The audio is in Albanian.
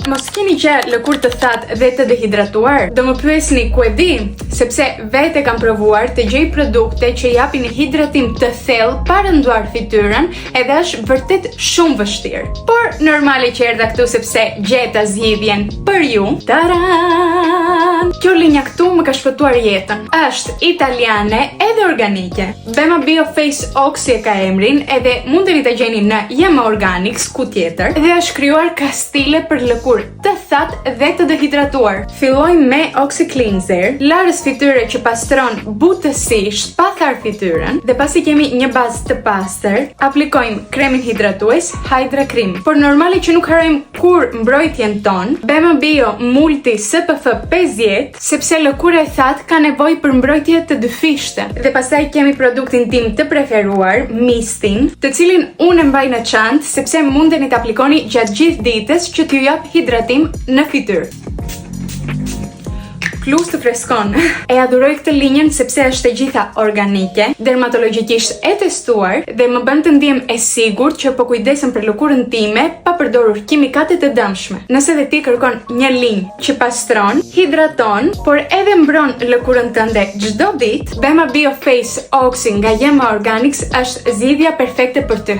Mos keni që lëkurë të thatë dhe të dehidratuar? Do më pyesni ku e di? Sepse vetë kam provuar të gjej produkte që japin hidratim të thellë pa rënduar fytyrën, edhe është vërtet shumë vështirë. Por normale që erdha këtu sepse gjeta zgjidhjen për ju. Taran! Kjo linja këtu më ka shpëtuar jetën. Është italiane edhe organike. Bema Bio Face Oxy e ka emrin, edhe mundeni ta gjeni në Yema Organics ku tjetër. Dhe është krijuar kastile për lëkurë të thatë dhe të dehidratuar. Fillojmë me Oxy Cleanser, larës fytyre që pastron butësisht pa tharë fytyrën, dhe pasi kemi një bazë të pastër, aplikojmë kremin hidratues Hydra Cream. Por normale që nuk harrojmë kur mbrojtjen ton, Bema Bio Multi SPF 50, sepse lëkura e thatë ka nevojë për mbrojtje të dyfishte. Dhe pastaj kemi produktin tim të preferuar, Mistin, të cilin unë e mbaj në çantë sepse mundeni të aplikoni gjatë gjithë ditës që t'ju jap hidratim në fytyrë. Plus të freskon. E adhuroj këtë linjën sepse është e gjitha organike, dermatologjikisht e testuar dhe më bën të ndihem e sigurt që po kujdesem për lëkurën time pa përdorur kimikate të dëmshme. Nëse dhe ti kërkon një linjë që pastron, hidraton, por edhe mbron lëkurën tënde çdo ditë, Bema Bio Face Oxy nga Yema Organics është zgjidhja perfekte për ty.